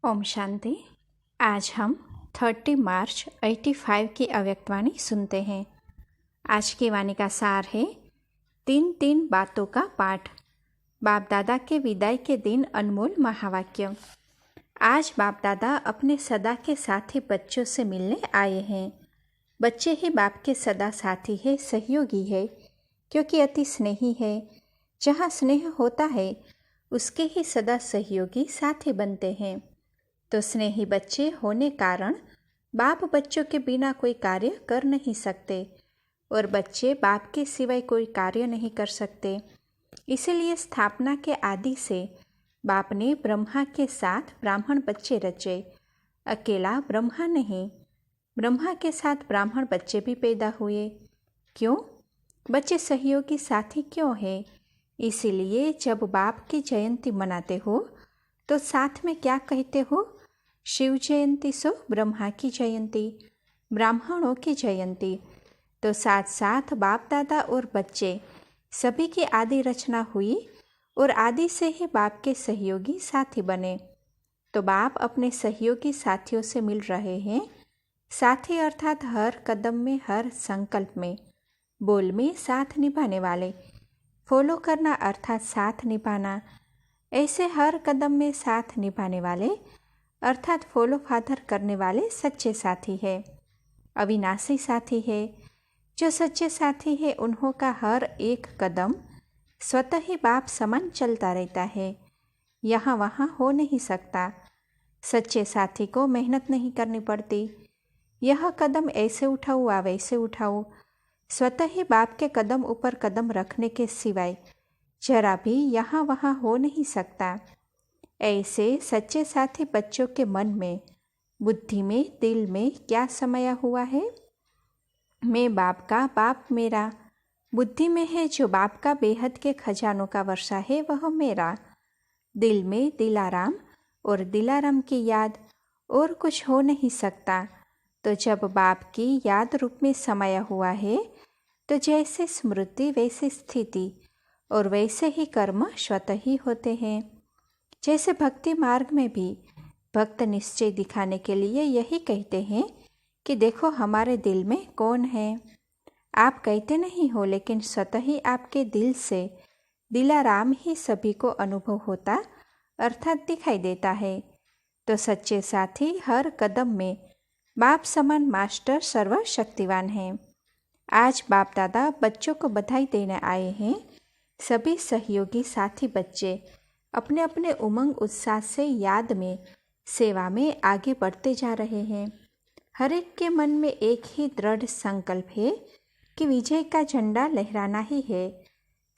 ओम शांति। आज हम 30 मार्च 85 की अव्यक्तवाणी सुनते हैं। आज की वाणी का सार है 3 बातों का पाठ। बाप दादा के विदाई के दिन अनमोल महावाक्य। आज बाप दादा अपने सदा के साथी बच्चों से मिलने आए हैं। बच्चे ही बाप के सदा साथी है, सहयोगी है, क्योंकि अति स्नेही है। जहाँ स्नेह होता है उसके ही सदा सहयोगी साथी बनते हैं। तो स्नेही बच्चे होने कारण बाप बच्चों के बिना कोई कार्य कर नहीं सकते और बच्चे बाप के सिवाय कोई कार्य नहीं कर सकते। इसीलिए स्थापना के आदि से बाप ने ब्रह्मा के साथ ब्राह्मण बच्चे रचे। अकेला ब्रह्मा नहीं, ब्रह्मा के साथ ब्राह्मण बच्चे भी पैदा हुए। क्यों? बच्चे सहयोगी साथी क्यों है? इसीलिए जब बाप की जयंती मनाते हो तो साथ में क्या कहते हो? शिव जयंती सो ब्रह्मा की जयंती, ब्राह्मणों की जयंती। तो साथ साथ बाप दादा और बच्चे सभी की आदि रचना हुई और आदि से ही बाप के सहयोगी साथी बने। तो बाप अपने सहयोगी साथियों से मिल रहे हैं। साथी अर्थात हर कदम में, हर संकल्प में, बोल में साथ निभाने वाले। फॉलो करना अर्थात साथ निभाना। ऐसे हर कदम में साथ निभाने वाले अर्थात फॉलो फादर करने वाले सच्चे साथी है, अविनाशी साथी है। जो सच्चे साथी है उन्हों का हर एक कदम स्वतः ही बाप समान चलता रहता है, यहाँ वहाँ हो नहीं सकता। सच्चे साथी को मेहनत नहीं करनी पड़ती। यह कदम ऐसे उठाओ या वैसे उठाओ, स्वतः ही बाप के कदम ऊपर कदम रखने के सिवाय जरा भी यहाँ वहाँ हो नहीं सकता। ऐसे सच्चे साथी बच्चों के मन में, बुद्धि में, दिल में क्या समाया हुआ है? मैं बाप का, बाप मेरा। बुद्धि में है जो बाप का बेहद के खजानों का वर्षा है, वह मेरा। दिल में दिलाराम और दिलाराम की याद, और कुछ हो नहीं सकता। तो जब बाप की याद रूप में समाया हुआ है तो जैसे स्मृति वैसी स्थिति और वैसे ही कर्म स्वतः ही होते हैं। जैसे भक्ति मार्ग में भी भक्त निश्चय दिखाने के लिए यही कहते हैं कि देखो हमारे दिल में कौन है। आप कहते नहीं हो, लेकिन स्वतः ही आपके दिल से दिलाराम ही सभी को अनुभव होता अर्थात दिखाई देता है। तो सच्चे साथी हर कदम में बाप समान मास्टर सर्वशक्तिवान है। आज बाप दादा बच्चों को बधाई देने आए हैं। सभी सहयोगी साथी बच्चे अपने अपने उमंग उत्साह से याद में, सेवा में आगे बढ़ते जा रहे हैं। हर एक के मन में एक ही दृढ़ संकल्प है कि विजय का झंडा लहराना ही है।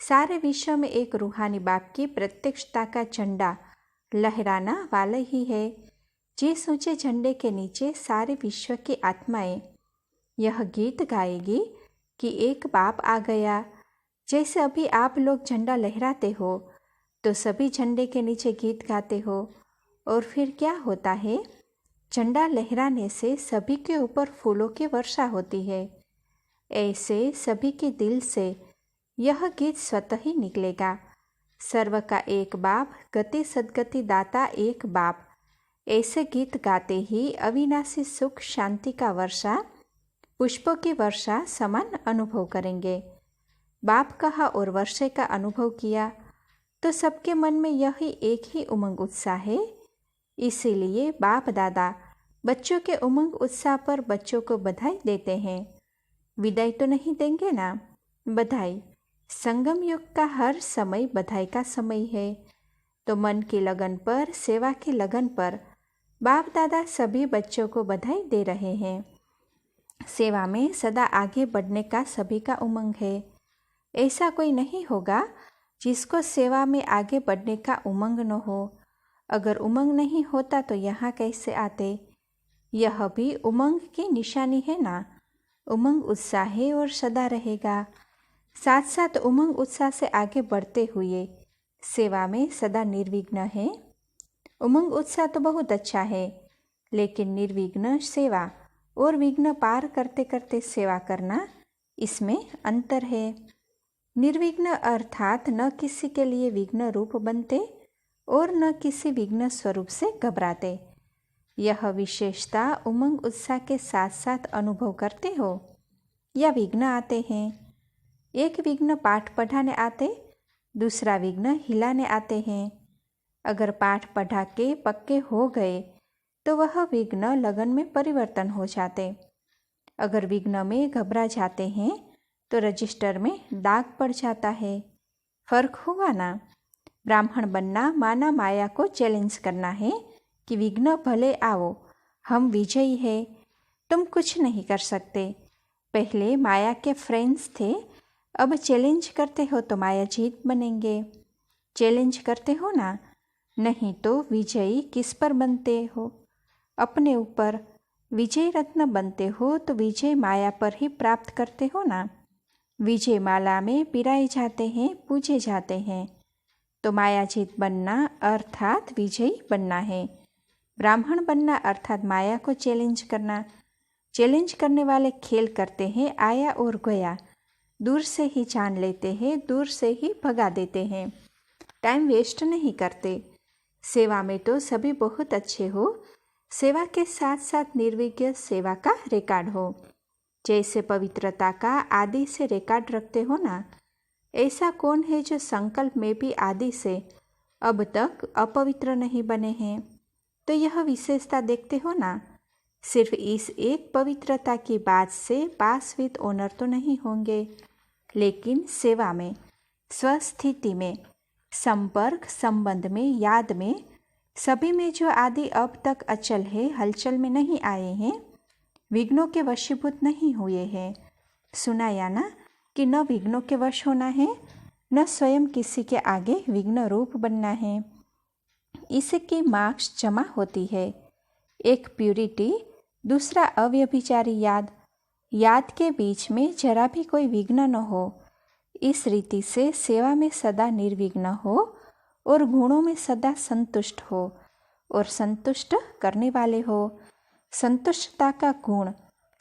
सारे विश्व में एक रूहानी बाप की प्रत्यक्षता का झंडा लहराना वाला ही है। जिस ऊंचे झंडे के नीचे सारे विश्व की आत्माएं यह गीत गाएगी कि एक बाप आ गया। जैसे अभी आप लोग झंडा लहराते हो तो सभी झंडे के नीचे गीत गाते हो, और फिर क्या होता है? झंडा लहराने से सभी के ऊपर फूलों की वर्षा होती है। ऐसे सभी के दिल से यह गीत स्वतः ही निकलेगा। सर्व का एक बाप, गति सद्गति दाता एक बाप। ऐसे गीत गाते ही अविनाशी सुख शांति का वर्षा, पुष्पों की वर्षा समान अनुभव करेंगे। बाप कहा और वर्षे का अनुभव किया तो सबके मन में यही एक ही उमंग उत्साह है। इसीलिए बाप दादा बच्चों के उमंग उत्साह पर बच्चों को बधाई देते हैं। विदाई तो नहीं देंगे ना? बधाई। संगम युग का हर समय बधाई का समय है। तो मन की लगन पर, सेवा की लगन पर बाप दादा सभी बच्चों को बधाई दे रहे हैं। सेवा में सदा आगे बढ़ने का सभी का उमंग है। ऐसा कोई नहीं होगा जिसको सेवा में आगे बढ़ने का उमंग न हो। अगर उमंग नहीं होता तो यहाँ कैसे आते? यह भी उमंग की निशानी है ना। उमंग उत्साह है और सदा रहेगा। साथ साथ उमंग उत्साह से आगे बढ़ते हुए सेवा में सदा निर्विघ्न है। उमंग उत्साह तो बहुत अच्छा है, लेकिन निर्विघ्न सेवा और विघ्न पार करते करते सेवा करना, इसमें अंतर है। निर्विघ्न अर्थात न किसी के लिए विघ्न रूप बनते और न किसी विघ्न स्वरूप से घबराते। यह विशेषता उमंग उत्साह के साथ साथ अनुभव करते हो या विघ्न आते हैं? एक विघ्न पाठ पढ़ाने आते, दूसरा विघ्न हिलाने आते हैं। अगर पाठ पढ़ा के पक्के हो गए तो वह विघ्न लगन में परिवर्तन हो जाते। अगर विघ्न में घबरा जाते हैं तो रजिस्टर में दाग पड़ जाता है। फर्क हुआ ना? ब्राह्मण बनना माना माया को चैलेंज करना है कि विघ्न भले आओ, हम विजयी हैं, तुम कुछ नहीं कर सकते। पहले माया के फ्रेंड्स थे, अब चैलेंज करते हो तो माया जीत बनेंगे। चैलेंज करते हो ना? नहीं तो विजयी किस पर बनते हो? अपने ऊपर। विजय रत्न बनते हो तो विजय माया पर ही प्राप्त करते हो ना। विजय माला में पिराए जाते हैं, पूजे जाते हैं। तो माया जीत बनना अर्थात विजयी बनना है। ब्राह्मण बनना अर्थात माया को चैलेंज करना। चैलेंज करने वाले खेल करते हैं आया और गया, दूर से ही जान लेते हैं, दूर से ही भगा देते हैं। टाइम वेस्ट नहीं करते। सेवा में तो सभी बहुत अच्छे हो, सेवा के साथ साथ निर्विघ्न सेवा का रिकॉर्ड हो। जैसे पवित्रता का आदि से रिकॉर्ड रखते हो ना, ऐसा कौन है जो संकल्प में भी आदि से अब तक अपवित्र नहीं बने हैं? तो यह विशेषता देखते हो ना। सिर्फ इस एक पवित्रता की बात से पास विद ऑनर तो नहीं होंगे, लेकिन सेवा में, स्वस्थिति में, संपर्क संबंध में, याद में, सभी में जो आदि अब तक अचल है, हलचल में नहीं आए हैं, विघ्नों के वशीभूत नहीं हुए हैं। सुनाया ना कि न विघ्नों के वश होना है, न स्वयं किसी के आगे विघ्न रूप बनना है। इसकी मार्क्स जमा होती है। एक प्यूरिटी, दूसरा अव्यभिचारी याद। याद के बीच में जरा भी कोई विघ्न न हो। इस रीति से सेवा में सदा निर्विघ्न हो और गुणों में सदा संतुष्ट हो और संतुष्ट करने वाले हो। संतुष्टता का गुण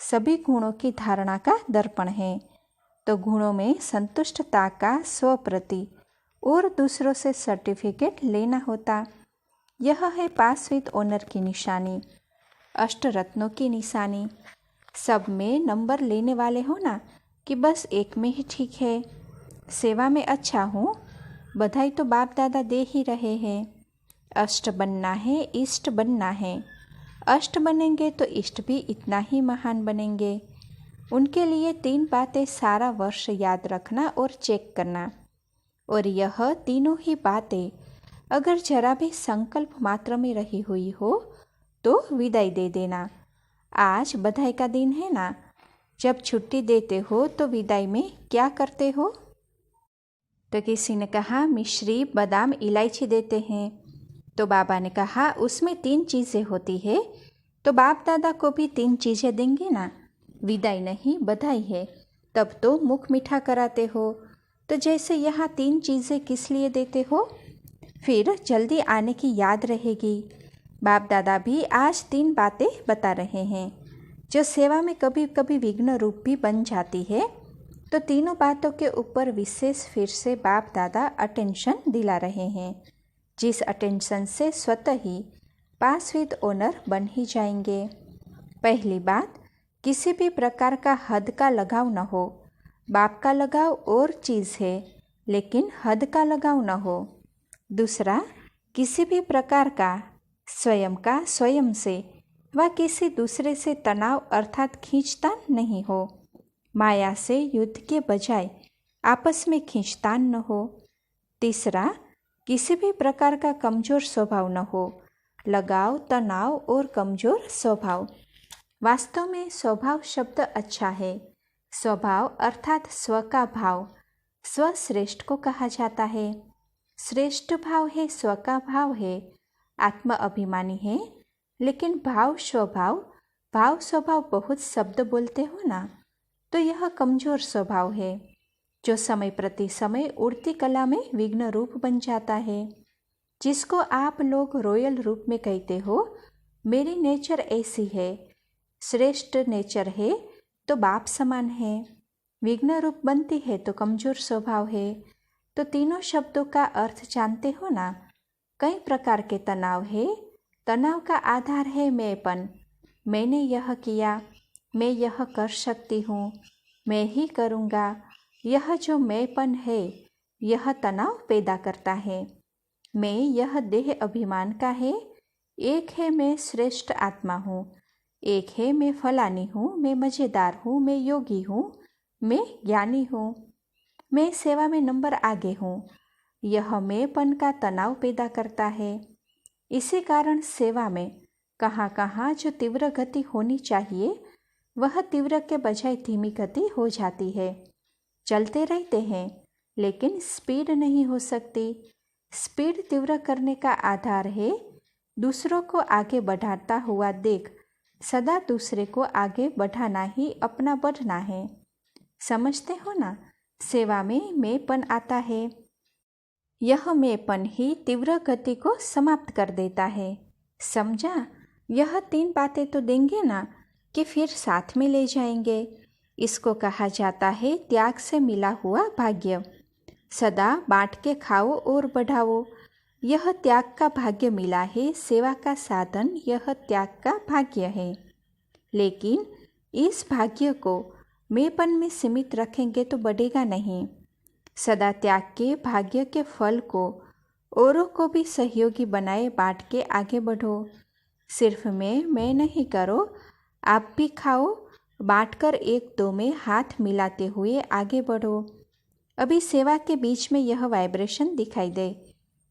सभी गुणों की धारणा का दर्पण है। तो गुणों में संतुष्टता का स्वप्रति और दूसरों से सर्टिफिकेट लेना होता। यह है पास विद ऑनर की निशानी, अष्टरत्नों की निशानी। सब में नंबर लेने वाले हो ना कि बस एक में ही ठीक है। सेवा में अच्छा हूँ, बधाई तो बाप दादा दे ही रहे हैं। अष्ट बनना है, इष्ट बनना है। अष्ट बनेंगे तो इष्ट भी इतना ही महान बनेंगे। उनके लिए 3 बातें सारा वर्ष याद रखना और चेक करना। और यह तीनों ही बातें अगर जरा भी संकल्प मात्र में रही हुई हो तो विदाई दे देना। आज बधाई का दिन है ना, जब छुट्टी देते हो तो विदाई में क्या करते हो? तो किसी ने कहा मिश्री, बादाम, इलायची देते हैं। तो बाबा ने कहा उसमें 3 चीज़ें होती है, तो बाप दादा को भी 3 चीज़ें देंगे ना। विदाई नहीं, बधाई है, तब तो मुख मीठा कराते हो। तो जैसे यहाँ 3 चीज़ें किस लिए देते हो? फिर जल्दी आने की याद रहेगी। बाप दादा भी आज 3 बातें बता रहे हैं जो सेवा में कभी कभी विघ्न रूप भी बन जाती है। तो तीनों बातों के ऊपर विशेष फिर से बाप दादा अटेंशन दिला रहे हैं, जिस अटेंशन से स्वतः ही पास विद ऑनर बन ही जाएंगे। पहली बात, किसी भी प्रकार का हद का लगाव न हो। बाप का लगाव और चीज़ है, लेकिन हद का लगाव न हो। दूसरा, किसी भी प्रकार का स्वयं से व किसी दूसरे से तनाव अर्थात खींचतान नहीं हो। माया से युद्ध के बजाय आपस में खींचतान न हो। तीसरा, किसी भी प्रकार का कमज़ोर स्वभाव न हो। लगाव, तनाव और कमज़ोर स्वभाव। वास्तव में स्वभाव शब्द अच्छा है। स्वभाव अर्थात स्व का भाव, स्व श्रेष्ठ को कहा जाता है। श्रेष्ठ भाव है, स्व का भाव है, आत्म अभिमानी है। लेकिन भाव स्वभाव बहुत शब्द बोलते हो ना, तो यह कमज़ोर स्वभाव है जो समय प्रति समय उड़ती कला में विघ्न रूप बन जाता है। जिसको आप लोग रॉयल रूप में कहते हो, मेरी नेचर ऐसी है, श्रेष्ठ नेचर है तो बाप समान है। विघ्न रूप बनती है तो कमज़ोर स्वभाव है। तो तीनों शब्दों का अर्थ जानते हो ना। कई प्रकार के तनाव है, तनाव का आधार है मैंपन। मैंने यह किया, मैं यह कर सकती हूँ, मैं ही करूँगा। यह जो मैंपन है यह तनाव पैदा करता है। मैं यह देह अभिमान का है। एक है मैं श्रेष्ठ आत्मा हूँ, एक है मैं फलानी हूँ, मैं मज़ेदार हूँ, मैं योगी हूँ, मैं ज्ञानी हूँ, मैं सेवा में नंबर आगे हूँ। यह मैंपन का तनाव पैदा करता है। इसी कारण सेवा में कहाँ कहाँ जो तीव्र गति होनी चाहिए वह तीव्र के बजाय धीमी गति हो जाती है। चलते रहते हैं लेकिन स्पीड नहीं हो सकती। स्पीड तीव्र करने का आधार है दूसरों को आगे बढ़ाता हुआ देख सदा दूसरे को आगे बढ़ाना ही अपना बढ़ना है। समझते हो ना, सेवा में मैंपन आता है। यह मैंपन ही तीव्र गति को समाप्त कर देता है। समझा? यह 3 बातें तो देंगे ना कि फिर साथ में ले जाएंगे। इसको कहा जाता है त्याग से मिला हुआ भाग्य। सदा बांट के खाओ और बढ़ाओ। यह त्याग का भाग्य मिला है। सेवा का साधन यह त्याग का भाग्य है। लेकिन इस भाग्य को मैंपन में सीमित रखेंगे तो बढ़ेगा नहीं। सदा त्याग के भाग्य के फल को औरों को भी सहयोगी बनाए बांट के आगे बढ़ो। सिर्फ मैं नहीं करो, आप भी खाओ। बांटकर 1-2 में हाथ मिलाते हुए आगे बढ़ो। अभी सेवा के बीच में यह वाइब्रेशन दिखाई दे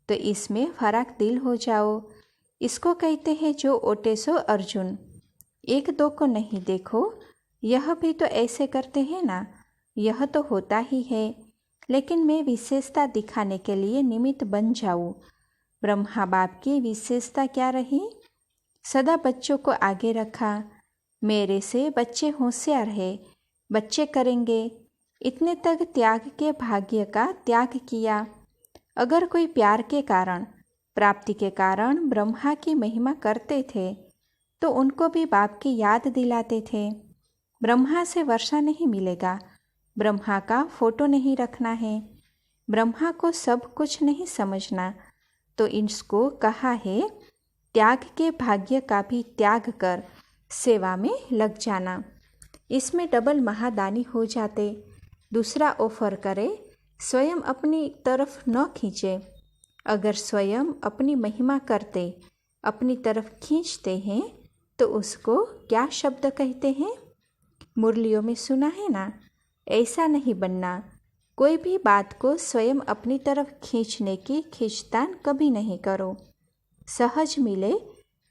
तो इसमें फराक दिल हो जाओ। इसको कहते हैं जो ओटे सो अर्जुन। 1-2 को नहीं देखो, यह भी तो ऐसे करते हैं ना। यह तो होता ही है, लेकिन मैं विशेषता दिखाने के लिए निमित्त बन जाऊँ। ब्रह्मा बाप की विशेषता क्या रही? सदा बच्चों को आगे रखा। मेरे से बच्चे होशियार है, बच्चे करेंगे। इतने तक त्याग के भाग्य का त्याग किया। अगर कोई प्यार के कारण, प्राप्ति के कारण ब्रह्मा की महिमा करते थे तो उनको भी बाप की याद दिलाते थे। ब्रह्मा से वर्षा नहीं मिलेगा, ब्रह्मा का फोटो नहीं रखना है, ब्रह्मा को सब कुछ नहीं समझना। तो इसको कहा है त्याग के भाग्य का भी त्याग कर सेवा में लग जाना। इसमें डबल महादानी हो जाते। दूसरा ऑफर करे, स्वयं अपनी तरफ न खींचे। अगर स्वयं अपनी महिमा करते, अपनी तरफ खींचते हैं तो उसको क्या शब्द कहते हैं? मुरलियों में सुना है ना, ऐसा नहीं बनना। कोई भी बात को स्वयं अपनी तरफ खींचने की खींचतान कभी नहीं करो। सहज मिले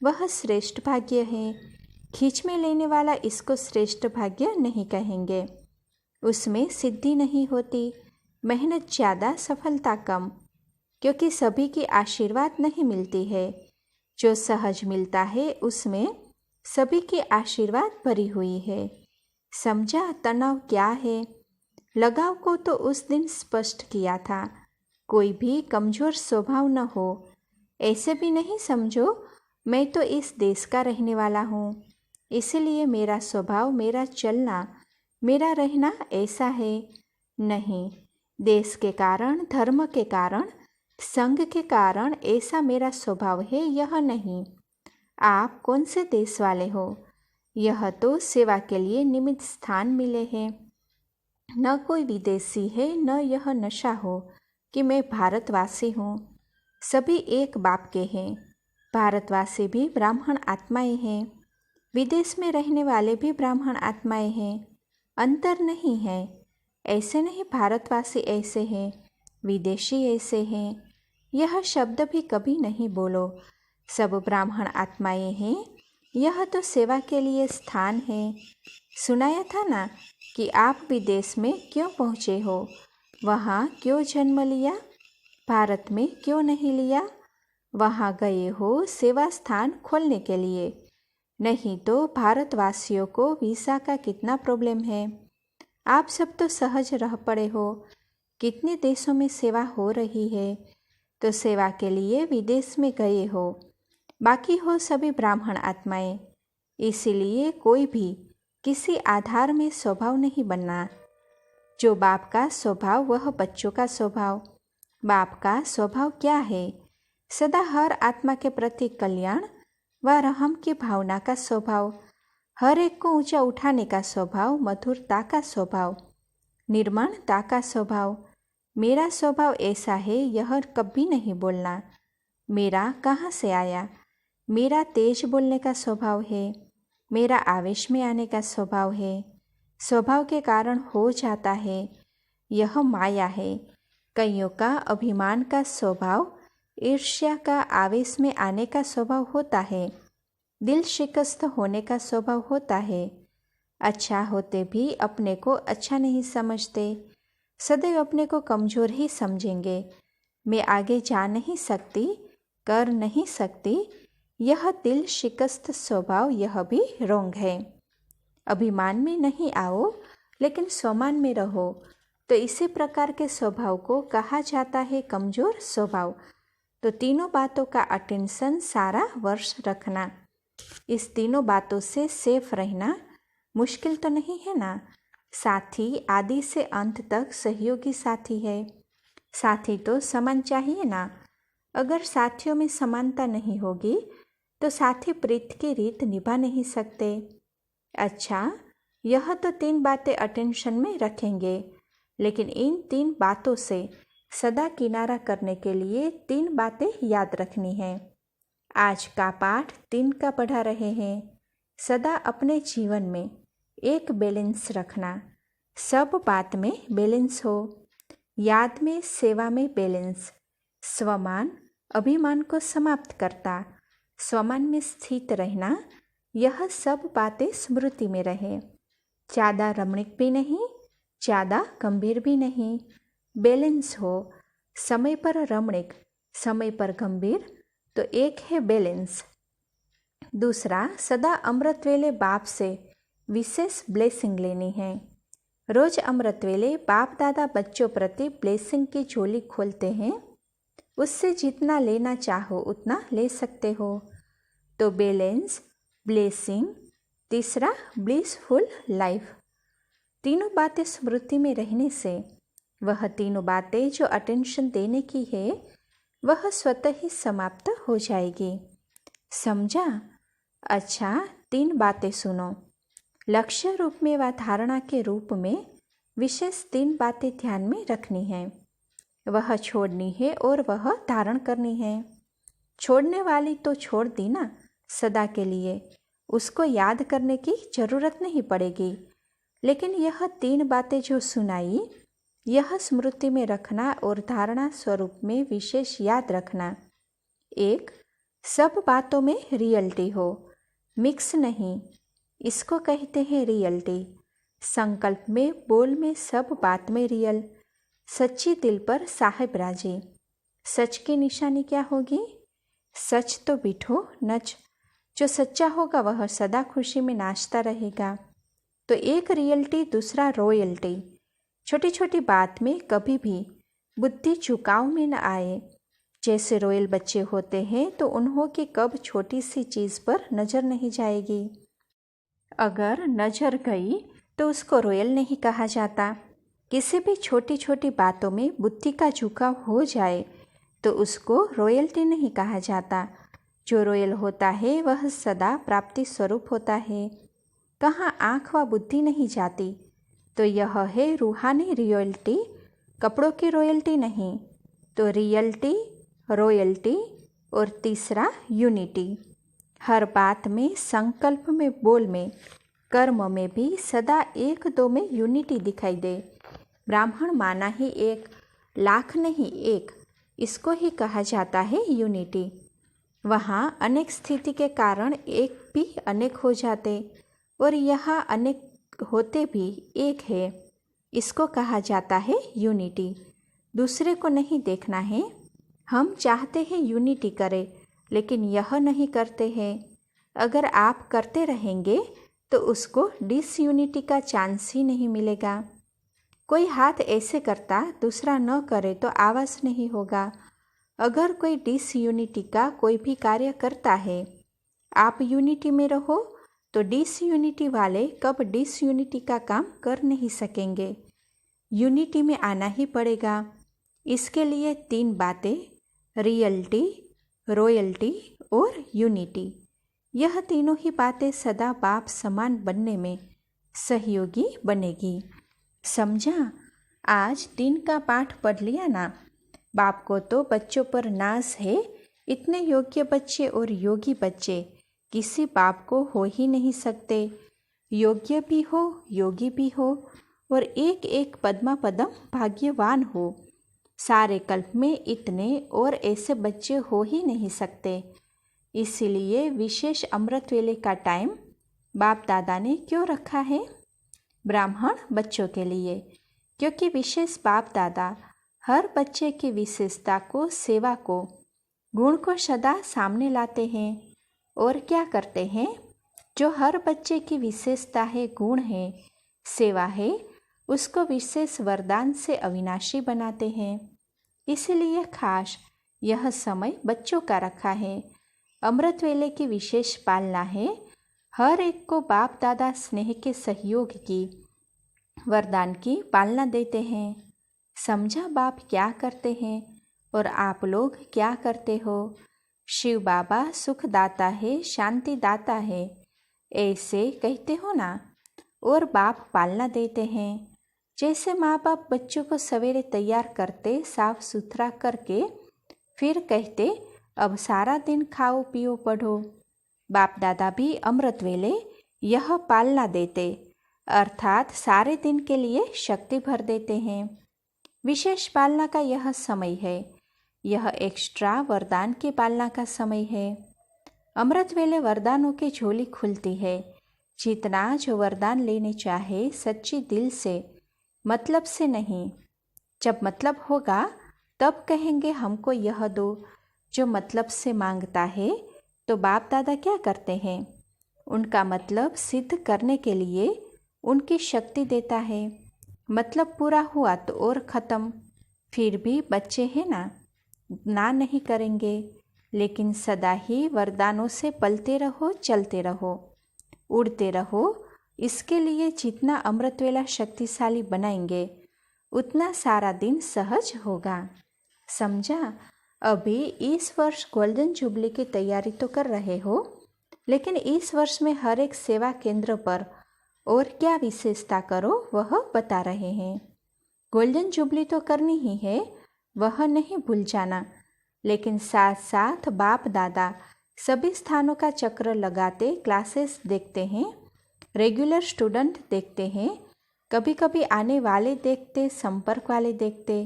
वह श्रेष्ठ भाग्य है। खींच में लेने वाला इसको श्रेष्ठ भाग्य नहीं कहेंगे। उसमें सिद्धि नहीं होती, मेहनत ज़्यादा सफलता कम, क्योंकि सभी की आशीर्वाद नहीं मिलती है। जो सहज मिलता है उसमें सभी की आशीर्वाद भरी हुई है। समझा तनाव क्या है? लगाव को तो उस दिन स्पष्ट किया था। कोई भी कमज़ोर स्वभाव न हो। ऐसे भी नहीं समझो मैं तो इस देश का रहने वाला हूँ, इसलिए मेरा स्वभाव, मेरा चलना, मेरा रहना ऐसा है। नहीं, देश के कारण, धर्म के कारण, संघ के कारण ऐसा मेरा स्वभाव है, यह नहीं। आप कौन से देश वाले हो? यह तो सेवा के लिए निमित्त स्थान मिले हैं। न कोई विदेशी है, न यह नशा हो कि मैं भारतवासी हूँ। सभी एक बाप के हैं। भारतवासी भी ब्राह्मण आत्माएं हैं, विदेश में रहने वाले भी ब्राह्मण आत्माएं हैं। अंतर नहीं है। ऐसे नहीं भारतवासी ऐसे हैं, विदेशी ऐसे हैं, यह शब्द भी कभी नहीं बोलो। सब ब्राह्मण आत्माएं हैं। यह तो सेवा के लिए स्थान है। सुनाया था ना कि आप विदेश में क्यों पहुँचे हो, वहाँ क्यों जन्म लिया, भारत में क्यों नहीं लिया? वहाँ गए हो सेवा स्थान खोलने के लिए, नहीं तो भारतवासियों को वीज़ा का कितना प्रॉब्लम है। आप सब तो सहज रह पड़े हो। कितने देशों में सेवा हो रही है, तो सेवा के लिए विदेश में गए हो। बाकी हो सभी ब्राह्मण आत्माएं। इसीलिए कोई भी किसी आधार में स्वभाव नहीं बनना। जो बाप का स्वभाव वह बच्चों का स्वभाव। बाप का स्वभाव क्या है? सदा हर आत्मा के प्रति कल्याण, व रहम की भावना का स्वभाव, हर एक को ऊंचा उठाने का स्वभाव, मधुरता का स्वभाव, निर्मलता का स्वभाव। मेरा स्वभाव ऐसा है, यह कभी नहीं बोलना। मेरा कहाँ से आया? मेरा तेज बोलने का स्वभाव है, मेरा आवेश में आने का स्वभाव है, स्वभाव के कारण हो जाता है, यह माया है। कईयों का अभिमान का स्वभाव, ईर्ष्या का, आवेश में आने का स्वभाव होता है, दिल शिकस्त होने का स्वभाव होता है। अच्छा होते भी अपने को अच्छा नहीं समझते, सदैव अपने को कमज़ोर ही समझेंगे। मैं आगे जा नहीं सकती, कर नहीं सकती, यह दिल शिकस्त स्वभाव, यह भी रोंग है। अभिमान में नहीं आओ, लेकिन स्वमान में रहो, तो इसी प्रकार के स्वभाव को कहा जाता है कमज़ोर स्वभाव। तो तीनों बातों का अटेंशन सारा वर्ष रखना, इस तीनों बातों से सेफ रहना मुश्किल तो नहीं है ना। साथी आदि से अंत तक सहयोगी साथी है। साथी तो समान चाहिए ना। अगर साथियों में समानता नहीं होगी तो साथी प्रीत की रीत निभा नहीं सकते। अच्छा, यह तो तीन बातें अटेंशन में रखेंगे, लेकिन इन तीन बातों से सदा किनारा करने के लिए तीन बातें याद रखनी है। आज का पाठ 3 का पढ़ा रहे हैं। सदा अपने जीवन में एक बैलेंस रखना, सब बात में बैलेंस हो। याद में, सेवा में बैलेंस। स्वमान अभिमान को समाप्त करता, स्वमान में स्थित रहना, यह सब बातें स्मृति में रहे। ज़्यादा रमणीक भी नहीं, ज़्यादा गंभीर भी नहीं, बैलेंस हो। समय पर रमणीक, समय पर गंभीर, तो एक है बैलेंस। दूसरा, सदा अमृत वेले बाप से विशेष ब्लेसिंग लेनी है। रोज अमृत वेले बाप दादा बच्चों प्रति ब्लेसिंग की झोली खोलते हैं, उससे जितना लेना चाहो उतना ले सकते हो। तो बैलेंस, ब्लेसिंग, तीसरा ब्लिसफुल लाइफ। तीनों बातें स्मृति में रहने से वह तीनों बातें जो अटेंशन देने की है वह स्वतः ही समाप्त हो जाएगी। समझा? अच्छा, 3 बातें सुनो। लक्ष्य रूप में व धारणा के रूप में विशेष 3 बातें ध्यान में रखनी है। वह छोड़नी है और वह धारण करनी है। छोड़ने वाली तो छोड़ दी ना सदा के लिए, उसको याद करने की जरूरत नहीं पड़ेगी। लेकिन यह 3 बातें जो सुनाई, यह स्मृति में रखना और धारणा स्वरूप में विशेष याद रखना। 1, सब बातों में रियलिटी हो, मिक्स नहीं, इसको कहते हैं रियलिटी। संकल्प में, बोल में, सब बात में रियल। सच्ची दिल पर साहिब राजी। सच की निशानी क्या होगी? सच तो बिठो नच। जो सच्चा होगा वह सदा खुशी में नाचता रहेगा। तो एक रियलिटी, दूसरा रॉयल्टी। छोटी छोटी बात में कभी भी बुद्धि झुकाव में न आए। जैसे रॉयल बच्चे होते हैं तो उन्हों की कब छोटी सी चीज़ पर नज़र नहीं जाएगी। अगर नज़र गई तो उसको रॉयल नहीं कहा जाता। किसी भी छोटी छोटी बातों में बुद्धि का झुकाव हो जाए तो उसको रॉयल्टी नहीं कहा जाता। जो रॉयल होता है वह सदा प्राप्ति स्वरूप होता है, कहाँ आँख व बुद्धि नहीं जाती। तो यह है रूहानी रॉयल्टी, कपड़ों की रॉयल्टी नहीं। तो रियल्टी, रॉयल्टी और तीसरा यूनिटी। हर बात में, संकल्प में, बोल में, कर्म में भी सदा 1-2 में यूनिटी दिखाई दे। ब्राह्मण माना ही एक, लाख नहीं एक, इसको ही कहा जाता है यूनिटी। वहाँ अनेक स्थिति के कारण एक भी अनेक हो जाते और यहाँ अनेक होते भी एक है, इसको कहा जाता है यूनिटी। दूसरे को नहीं देखना है। हम चाहते हैं यूनिटी करें, लेकिन यह नहीं करते हैं। अगर आप करते रहेंगे तो उसको डिसयूनिटी का चांस ही नहीं मिलेगा। कोई हाथ ऐसे करता, दूसरा न करे तो आवाज़ नहीं होगा। अगर कोई डिसयूनिटी का कोई भी कार्य करता है, आप यूनिटी में रहो तो डिसयूनिटी वाले कब डिसयूनिटी का काम कर नहीं सकेंगे। यूनिटी में आना ही पड़ेगा। इसके लिए 3 बातें, रियलिटी, रॉयल्टी और यूनिटी, यह तीनों ही बातें सदा बाप समान बनने में सहयोगी बनेगी। समझा? आज दिन का पाठ पढ़ लिया ना? बाप को तो बच्चों पर नाज है। इतने योग्य बच्चे और योगी बच्चे किसी बाप को हो ही नहीं सकते। योग्य भी हो, योगी भी हो और एक एक पद्मा पदम भाग्यवान हो। सारे कल्प में इतने और ऐसे बच्चे हो ही नहीं सकते। इसीलिए विशेष अमृत वेले का टाइम बाप दादा ने क्यों रखा है? ब्राह्मण बच्चों के लिए, क्योंकि विशेष बाप दादा हर बच्चे की विशेषता को, सेवा को, गुण को सदा सामने लाते हैं। और क्या करते हैं? जो हर बच्चे की विशेषता है, गुण है, सेवा है, उसको विशेष वरदान से अविनाशी बनाते हैं। इसलिए खास यह समय बच्चों का रखा है। अमृत वेले की विशेष पालना है। हर एक को बाप दादा स्नेह के सहयोग की, वरदान की पालना देते हैं। समझा बाप क्या करते हैं और आप लोग क्या करते हो? शिव बाबा सुखदाता है, शांति दाता है, ऐसे कहते हो ना? और बाप पालना देते हैं। जैसे माँ बाप बच्चों को सवेरे तैयार करते, साफ सुथरा करके, फिर कहते अब सारा दिन खाओ पियो पढ़ो। बाप दादा भी अमृत वेले यह पालना देते, अर्थात सारे दिन के लिए शक्ति भर देते हैं। विशेष पालना का यह समय है। यह एक्स्ट्रा वरदान की पालना का समय है। अमृत वेले वरदानों की झोली खुलती है। जितना जो वरदान लेने चाहे सच्ची दिल से, मतलब से नहीं। जब मतलब होगा तब कहेंगे हमको यह दो। जो मतलब से मांगता है तो बाप दादा क्या करते हैं? उनका मतलब सिद्ध करने के लिए उनकी शक्ति देता है। मतलब पूरा हुआ तो और ख़त्म। फिर भी बच्चे हैं ना नहीं करेंगे, लेकिन सदा ही वरदानों से पलते रहो, चलते रहो, उड़ते रहो। इसके लिए जितना अमृत वेला शक्तिशाली बनाएंगे उतना सारा दिन सहज होगा। समझा? अभी इस वर्ष गोल्डन जुबली की तैयारी तो कर रहे हो, लेकिन इस वर्ष में हर एक सेवा केंद्र पर और क्या विशेषता करो वह बता रहे हैं। गोल्डन जुबली तो करनी ही है, वह नहीं भूल जाना, लेकिन साथ साथ बाप दादा सभी स्थानों का चक्र लगाते क्लासेस देखते हैं, रेगुलर स्टूडेंट देखते हैं, कभी कभी आने वाले देखते, संपर्क वाले देखते।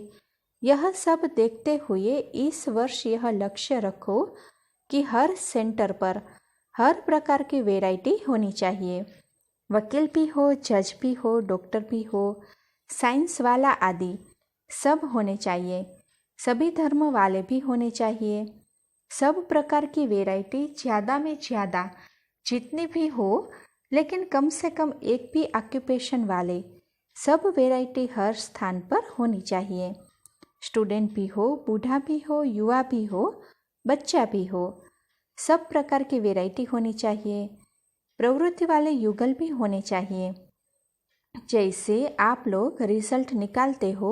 यह सब देखते हुए इस वर्ष यह लक्ष्य रखो कि हर सेंटर पर हर प्रकार की वैरायटी होनी चाहिए। वकील भी हो, जज भी हो, डॉक्टर भी हो, साइंस वाला आदि सब होने चाहिए। सभी धर्म वाले भी होने चाहिए। सब प्रकार की वैरायटी ज़्यादा में ज़्यादा जितनी भी हो, लेकिन कम से कम एक भी ऑक्यूपेशन वाले सब वैरायटी हर स्थान पर होनी चाहिए। स्टूडेंट भी हो, बूढ़ा भी हो, युवा भी हो, बच्चा भी हो, सब प्रकार की वैरायटी होनी चाहिए। प्रवृत्ति वाले युगल भी होने चाहिए। जैसे आप लोग रिजल्ट निकालते हो,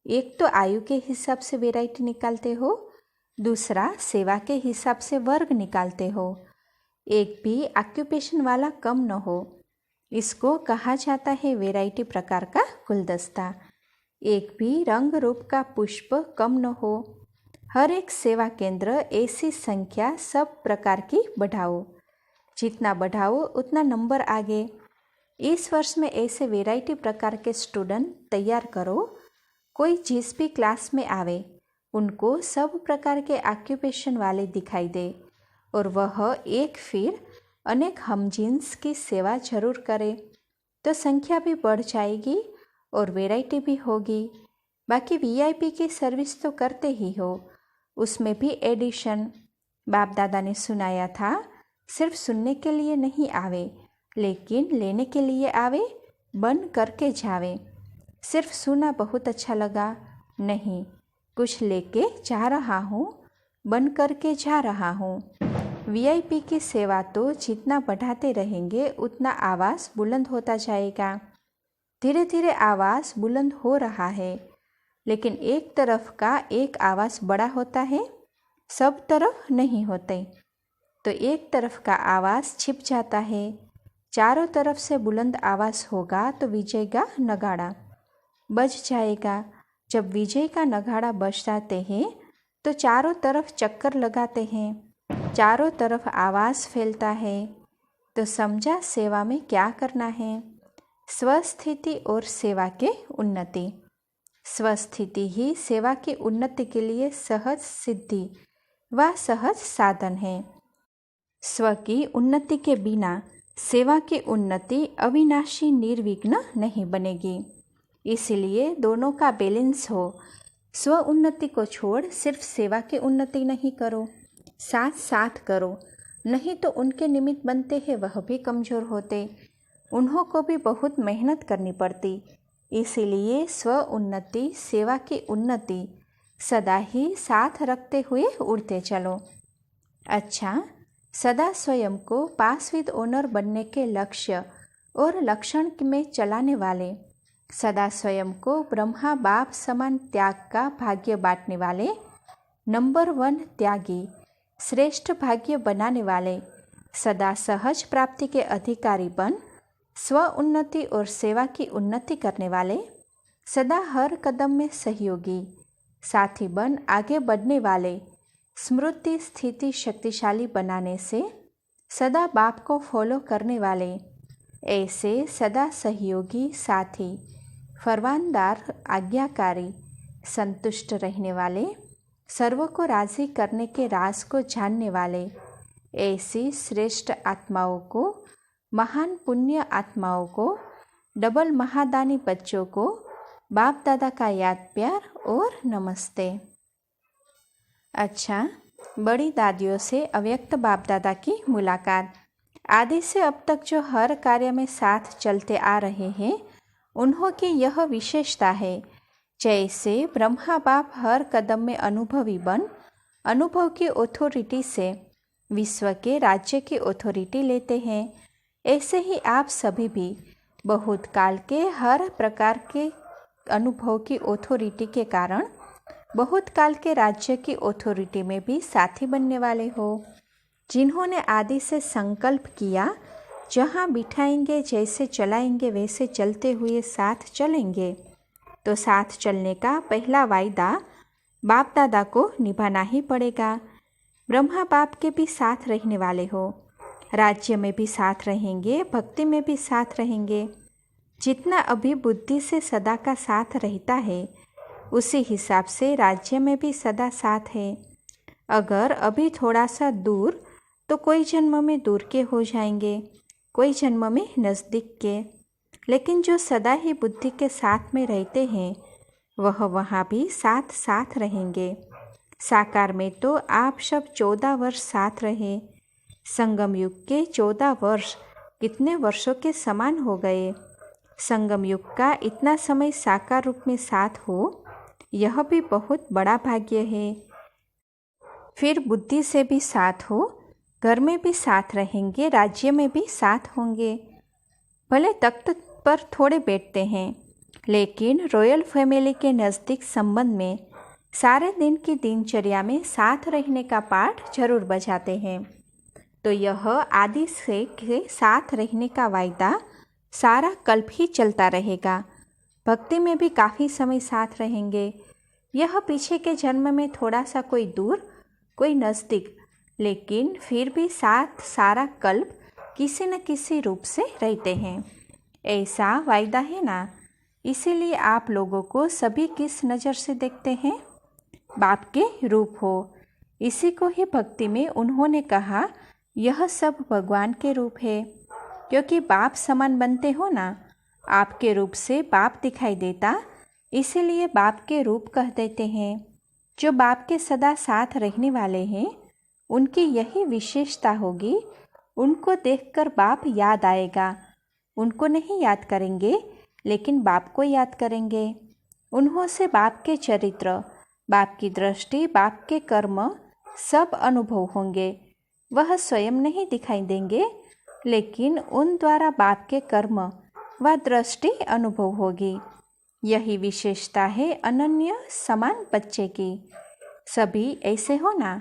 एक तो आयु के हिसाब से वैरायटी निकालते हो, दूसरा सेवा के हिसाब से वर्ग निकालते हो। एक भी ऑक्यूपेशन वाला कम न हो। इसको कहा जाता है वैरायटी प्रकार का गुलदस्ता। एक भी रंग रूप का पुष्प कम न हो। हर एक सेवा केंद्र ऐसी संख्या सब प्रकार की बढ़ाओ। जितना बढ़ाओ उतना नंबर आगे। इस वर्ष में ऐसे वैरायटी प्रकार के स्टूडेंट तैयार करो। कोई जिस भी क्लास में आवे उनको सब प्रकार के ऑक्यूपेशन वाले दिखाई दे और वह एक फिर अनेक हमजिन्स की सेवा जरूर करे, तो संख्या भी बढ़ जाएगी और वैरायटी भी होगी। बाकी वीआईपी की सर्विस तो करते ही हो, उसमें भी एडिशन। बाप दादा ने सुनाया था, सिर्फ सुनने के लिए नहीं आवे, लेकिन लेने के लिए आवे, बन करके जावे। सिर्फ सुना बहुत अच्छा लगा, नहीं, कुछ लेके जा रहा हूँ, बन करके जा रहा हूँ। वीआईपी की सेवा तो जितना बढ़ाते रहेंगे उतना आवाज़ बुलंद होता जाएगा। धीरे धीरे आवाज़ बुलंद हो रहा है, लेकिन एक तरफ का एक आवाज़ बड़ा होता है, सब तरफ नहीं होते। तो एक तरफ का आवाज़ छिप जाता है। चारों तरफ से बुलंद आवाज़ होगा तो विजय का नगाड़ा बज जाएगा। जब विजय का नगाड़ा बज जाते हैं तो चारों तरफ चक्कर लगाते हैं, चारों तरफ आवाज़ फैलता है। तो समझा सेवा में क्या करना है। स्वस्थिति और सेवा के उन्नति। स्वस्थिति ही सेवा की उन्नति के लिए सहज सिद्धि व सहज साधन है। स्व की उन्नति के बिना सेवा की उन्नति अविनाशी निर्विघ्न नहीं बनेगी। इसलिए दोनों का बैलेंस हो। स्व उन्नति को छोड़ सिर्फ सेवा की उन्नति नहीं करो, साथ साथ करो, नहीं तो उनके निमित्त बनते हैं वह भी कमज़ोर होते, उन्हों को भी बहुत मेहनत करनी पड़ती। इसीलिए स्व उन्नति सेवा की उन्नति सदा ही साथ रखते हुए उड़ते चलो। अच्छा, सदा स्वयं को पास विद ओनर बनने के लक्ष्य और लक्षण में चलाने वाले, सदा स्वयं को ब्रह्मा बाप समान त्याग का भाग्य बांटने वाले, नंबर 1 त्यागी, श्रेष्ठ भाग्य बनाने वाले, सदा सहज प्राप्ति के अधिकारी बन स्व उन्नति और सेवा की उन्नति करने वाले, सदा हर कदम में सहयोगी साथी बन आगे बढ़ने वाले, स्मृति स्थिति शक्तिशाली बनाने से सदा बाप को फॉलो करने वाले, ऐसे सदा सहयोगी साथी, फरमानदार, आज्ञाकारी, संतुष्ट रहने वाले, सर्व को राजी करने के राज को जानने वाले, ऐसी श्रेष्ठ आत्माओं को, महान पुण्य आत्माओं को, डबल महादानी बच्चों को बाप दादा का याद प्यार और नमस्ते। अच्छा, बड़ी दादियों से अव्यक्त बाप दादा की मुलाकात। आदि से अब तक जो हर कार्य में साथ चलते आ रहे हैं, उन्हों की यह विशेषता है, जैसे ब्रह्मा बाप हर कदम में अनुभवी बन अनुभव की ऑथोरिटी से विश्व के राज्य की ऑथोरिटी लेते हैं, ऐसे ही आप सभी भी बहुत काल के हर प्रकार के अनुभव की ऑथोरिटी के कारण बहुत काल के राज्य की ऑथोरिटी में भी साथी बनने वाले हो। जिन्होंने आदि से संकल्प किया, जहाँ बिठाएंगे जैसे चलाएंगे वैसे चलते हुए साथ चलेंगे, तो साथ चलने का पहला वायदा बाप दादा को निभाना ही पड़ेगा। ब्रह्मा बाप के भी साथ रहने वाले हो, राज्य में भी साथ रहेंगे, भक्ति में भी साथ रहेंगे। जितना अभी बुद्धि से सदा का साथ रहता है, उसी हिसाब से राज्य में भी सदा साथ है। अगर अभी थोड़ा सा दूर तो कोई जन्म में दूर के हो जाएंगे, कोई जन्म में नज़दीक के, लेकिन जो सदा ही बुद्धि के साथ में रहते हैं वह वहाँ भी साथ साथ रहेंगे। साकार में तो आप सब 14 वर्ष साथ रहे, संगम युग के 14 वर्ष कितने वर्षों के समान हो गए। संगम युग का इतना समय साकार रूप में साथ हो, यह भी बहुत बड़ा भाग्य है। फिर बुद्धि से भी साथ हो, घर में भी साथ रहेंगे, राज्य में भी साथ होंगे। भले तख्त पर थोड़े बैठते हैं, लेकिन रॉयल फैमिली के नज़दीक संबंध में सारे दिन की दिनचर्या में साथ रहने का पाठ जरूर बजाते हैं। तो यह आदि से के साथ रहने का वायदा सारा कल्प ही चलता रहेगा। भक्ति में भी काफ़ी समय साथ रहेंगे। यह पीछे के जन्म में थोड़ा सा कोई दूर कोई नज़दीक, लेकिन फिर भी साथ सारा कल्प किसी न किसी रूप से रहते हैं, ऐसा वायदा है ना। इसीलिए आप लोगों को सभी किस नज़र से देखते हैं? बाप के रूप हो। इसी को ही भक्ति में उन्होंने कहा यह सब भगवान के रूप है, क्योंकि बाप समान बनते हो ना, आपके रूप से बाप दिखाई देता, इसीलिए बाप के रूप कह देते हैं। जो बाप के सदा साथ रहने वाले हैं, उनकी यही विशेषता होगी। उनको देखकर बाप याद आएगा। उनको नहीं याद करेंगे, लेकिन बाप को याद करेंगे। उन्हों से बाप के चरित्र, बाप की दृष्टि, बाप के कर्म सब अनुभव होंगे। वह स्वयं नहीं दिखाई देंगे, लेकिन उन द्वारा बाप के कर्म व दृष्टि अनुभव होगी। यही विशेषता है अनन्य समान बच्चे की। सभी ऐसे हो ना,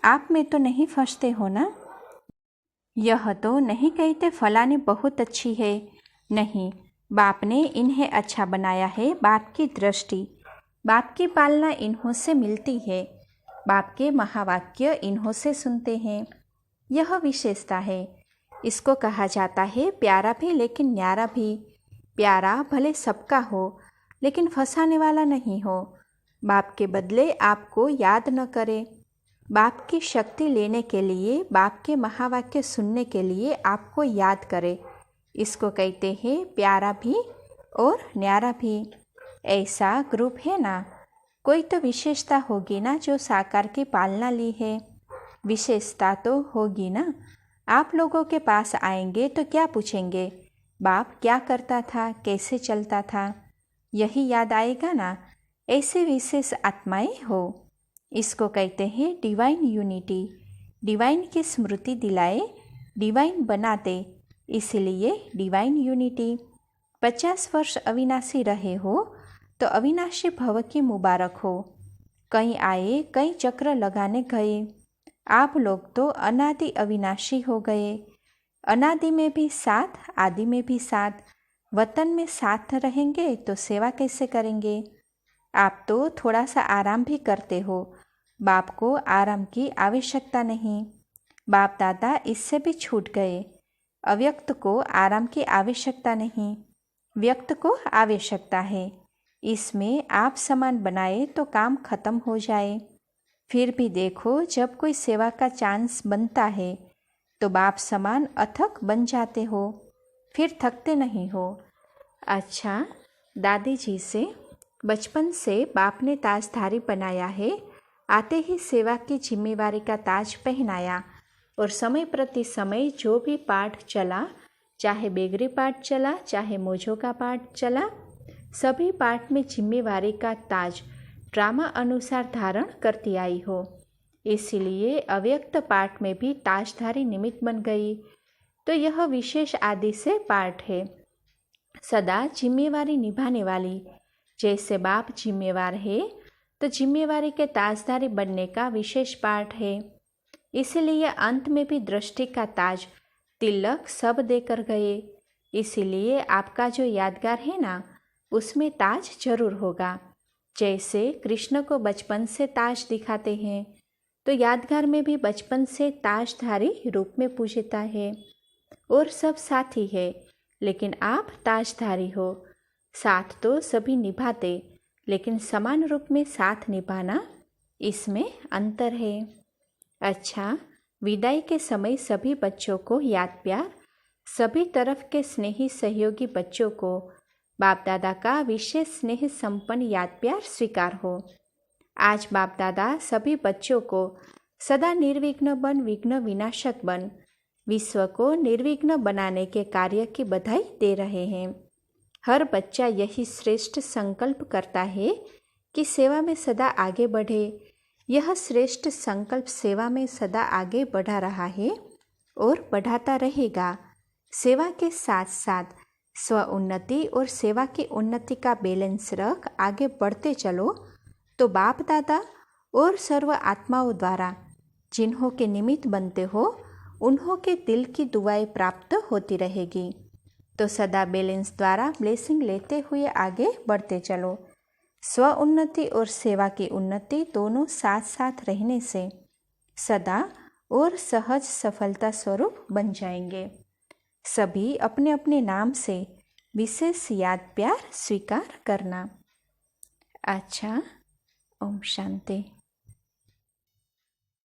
आप में तो नहीं फंसते हो ना। यह तो नहीं कहते फलाने बहुत अच्छी है, नहीं, बाप ने इन्हें अच्छा बनाया है। बाप की दृष्टि, बाप की पालना इन्हों से मिलती है, बाप के महावाक्य इन्हों से सुनते हैं। यह विशेषता है। इसको कहा जाता है प्यारा भी लेकिन न्यारा भी। प्यारा भले सबका हो लेकिन फंसाने वाला नहीं हो। बाप के बदले आपको याद न करे। बाप की शक्ति लेने के लिए, बाप के महावाक्य सुनने के लिए आपको याद करे। इसको कहते हैं प्यारा भी और न्यारा भी। ऐसा ग्रुप है ना, कोई तो विशेषता होगी ना जो साकार की पालना ली है। विशेषता तो होगी ना। आप लोगों के पास आएंगे तो क्या पूछेंगे? बाप क्या करता था, कैसे चलता था, यही याद आएगा ना। ऐसे विशेष आत्माएं हो। इसको कहते हैं डिवाइन यूनिटी। डिवाइन की स्मृति दिलाए, डिवाइन बना दे, इसलिए डिवाइन यूनिटी। 50 वर्ष अविनाशी रहे हो तो अविनाशी भव की मुबारक हो। कहीं आए, कहीं चक्र लगाने गए। आप लोग तो अनादि अविनाशी हो गए। अनादि में भी साथ, आदि में भी साथ। वतन में साथ रहेंगे तो सेवा कैसे करेंगे? आप तो थोड़ा सा आराम भी करते हो। बाप को आराम की आवश्यकता नहीं। बाप दादा इससे भी छूट गए। अव्यक्त को आराम की आवश्यकता नहीं, व्यक्त को आवश्यकता है। इसमें आप समान बनाए तो काम खत्म हो जाए। फिर भी देखो, जब कोई सेवा का चांस बनता है तो बाप समान अथक बन जाते हो, फिर थकते नहीं हो। अच्छा, दादी जी से बचपन से बाप ने ताजधारी बनाया है। आते ही सेवा की जिम्मेवारी का ताज पहनाया और समय प्रति समय जो भी पाठ चला, चाहे बेगरी पाठ चला, चाहे मोजों का पाठ चला, सभी पाठ में जिम्मेवारी का ताज ड्रामा अनुसार धारण करती आई हो। इसलिए अव्यक्त पाठ में भी ताजधारी निमित्त बन गई। तो यह विशेष आदि से पाठ है, सदा जिम्मेवारी निभाने वाली। जैसे बाप जिम्मेवार है तो जिम्मेवारी के ताजधारी बनने का विशेष पाठ है। इसलिए अंत में भी दृष्टि का ताज, तिलक सब देकर गए। इसीलिए आपका जो यादगार है ना, उसमें ताज जरूर होगा। जैसे कृष्ण को बचपन से ताज दिखाते हैं, तो यादगार में भी बचपन से ताजधारी रूप में पूजता है। और सब साथी है, लेकिन आप ताजधारी हो। साथ तो सभी निभाते, लेकिन समान रूप में साथ निभाना, इसमें अंतर है। अच्छा, विदाई के समय सभी बच्चों को याद प्यार, सभी तरफ के स्नेही सहयोगी बच्चों को बाप दादा का विशेष स्नेह संपन्न याद प्यार स्वीकार हो। आज बाप दादा सभी बच्चों को सदा निर्विघ्न बन, विघ्न विनाशक बन, विश्व को निर्विघ्न बनाने के कार्य की बधाई दे रहे हैं। हर बच्चा यही श्रेष्ठ संकल्प करता है कि सेवा में सदा आगे बढ़े। यह श्रेष्ठ संकल्प सेवा में सदा आगे बढ़ा रहा है और बढ़ाता रहेगा। सेवा के साथ साथ स्व उन्नति और सेवा की उन्नति का बैलेंस रख आगे बढ़ते चलो, तो बाप दादा और सर्व आत्माओं द्वारा जिन्हों के निमित्त बनते हो, उन्हों के दिल की दुआएं प्राप्त होती रहेगी। तो सदा बैलेंस द्वारा ब्लेसिंग लेते हुए आगे बढ़ते चलो। स्व उन्नति और सेवा की उन्नति दोनों साथ साथ रहने से सदा और सहज सफलता स्वरूप बन जाएंगे। सभी अपने अपने नाम से विशेष याद प्यार स्वीकार करना। अच्छा, ओम शांति।